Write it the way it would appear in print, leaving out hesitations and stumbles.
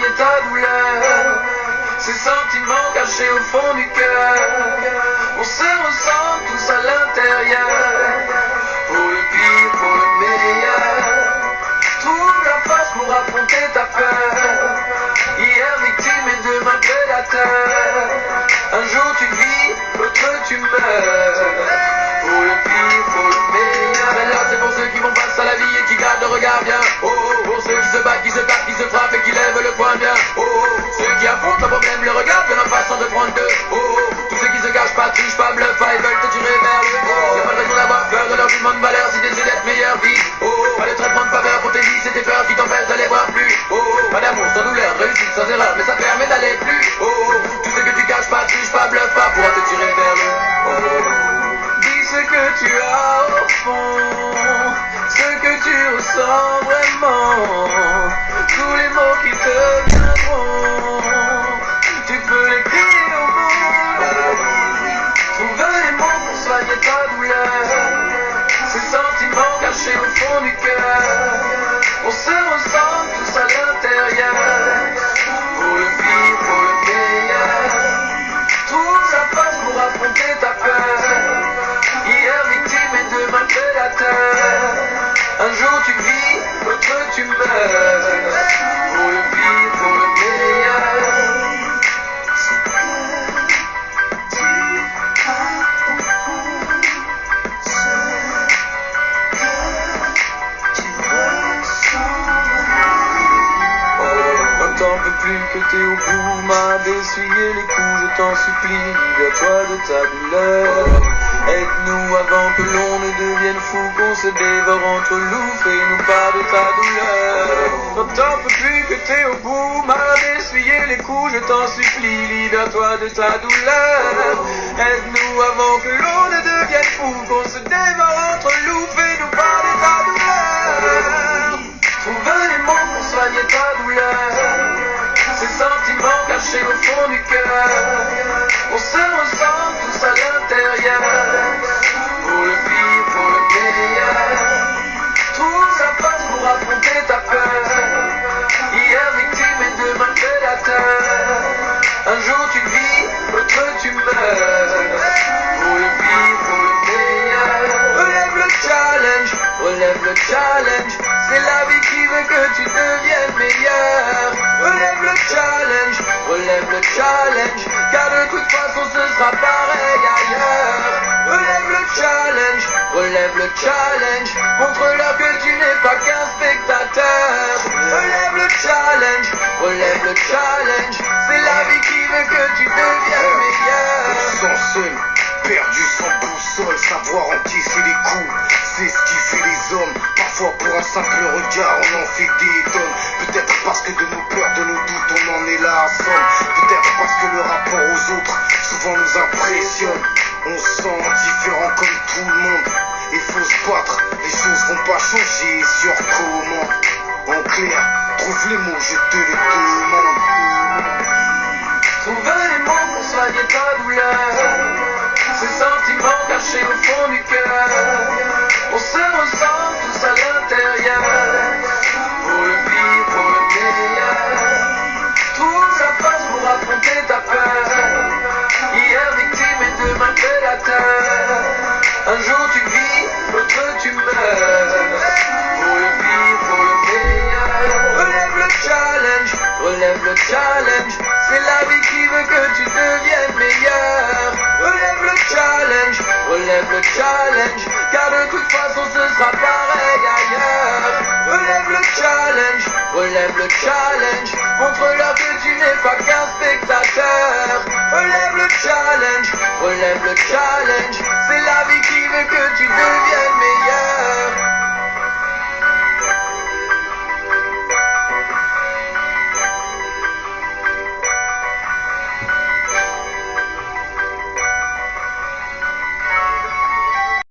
soigner ta douleur. Ces sentiments cachés au fond du cœur, on se ressent tous à l'intérieur. Pour le pire, pour le meilleur, trouve la force pour affronter ta peur. Hier victime et demain prédateur. Un jour tu vis, l'autre tu meurs. Pour le pire, pour le meilleur. Celle-là c'est pour ceux qui vont face à la vie et qui gardent le regard bien. Oh, oh, pour ceux qui se battent, qui se tapent, qui se frappent et qui lèvent le poing bien. Oh, oh, ceux qui affrontent un problème, le regard bien en façon de prendre deux. Oh, oh, tous ceux qui se cachent pas, trichent pas, bluffent pas et veulent te tirer vers le haut. Y'a pas de raison d'avoir peur de leur jugement de valeur si t'essaies d'être meilleur, vie. Oh, oh, pas de traitement de faveur pour tes vies, c'est tes peurs qui t'empêchent d'aller voir plus. Oh, oh, pas d'amour sans douleur, de réussite sans erreur, mais ça te permet d'aller plus. Oh, oh, tout ce que tu caches pas, triche pas, bluffe pas, pourra te tirer vers le haut. Oh, oh, dis ce que tu as au fond, ce que tu ressens vraiment, tous les mots qui te viendront, tu peux les crier au monde. Trouve les mots pour soigner ta douleur, ces sentiments cachés au fond du cœur, on se ressent tous à l'intérieur. Pour le pire, pour le meilleur, trouve la force pour affronter ta peur. Hier victime et demain prédateur. Un jour tu vis, l'autre tu meurs. Pour le pire, pour le meilleur. T'en peux plus que t'es au bout, m'a d'essuyer les coups, je t'en supplie, libère-toi de ta douleur. Aide-nous avant que l'on ne devienne fou, qu'on se dévore entre loups, fais-nous pas de ta douleur. T'en peux plus que t'es au bout, m'a d'essuyer les coups, je t'en supplie, libère-toi de ta douleur. Aide-nous avant que l'on ne devienne fou, qu'on se dévore entre loups, fais-nous pas de ta douleur. Trouve les mots pour soigner ta douleur, ces sentiments cachés au fond du cœur, on se ressent tous à l'intérieur. Pour le pire, pour le meilleur, trouve la force pour affronter ta peur. Hier victime et demain prédateur. Un jour tu vis, l'autre tu meurs. Pour le pire, pour le meilleur, relève le challenge, relève le challenge. C'est la vie qui veut que tu deviennes meilleur. Relève le challenge, relève le challenge, car de toute façon ce sera pareil ailleurs. Relève le challenge, relève le challenge, montre-leur que tu n'es pas qu'un spectateur. Relève le challenge, relève le challenge, c'est la vie qui veut que tu deviennes meilleur. Sans seul, perdu sans boussole, savoir encaisser les coups, c'est ce qui fait les hommes. Parfois pour un simple regard on en fait des tonnes. Peut-être parce que de nos peurs, de nos doutes on en est là à somme. Peut-être parce que le rapport aux autres souvent nous impressionne. On se sent différent comme tout le monde, il faut se battre, les choses vont pas changer sur comment. En clair, trouve les mots, je te les demande. Trouve les mots pour soigner ta douleur, ces sentiments cachés au fond du cœur, on se ressent tous à l'intérieur. Pour le pire, pour le meilleur, trouve la force pour affronter ta peur. Hier victime et demain prédateur. Un jour tu vis, l'autre tu meurs. Pour le pire, pour le meilleur, relève le challenge, relève le challenge, c'est la vie qui veut que tu deviennes meilleur. Relève le challenge, relève le challenge, car de toute façon ce sera pareil ailleurs. Relève le challenge, relève le challenge, montre-leur que tu n'es pas qu'un spectateur. Relève le challenge, relève le challenge, c'est la vie qui veut que tu deviennes meilleur.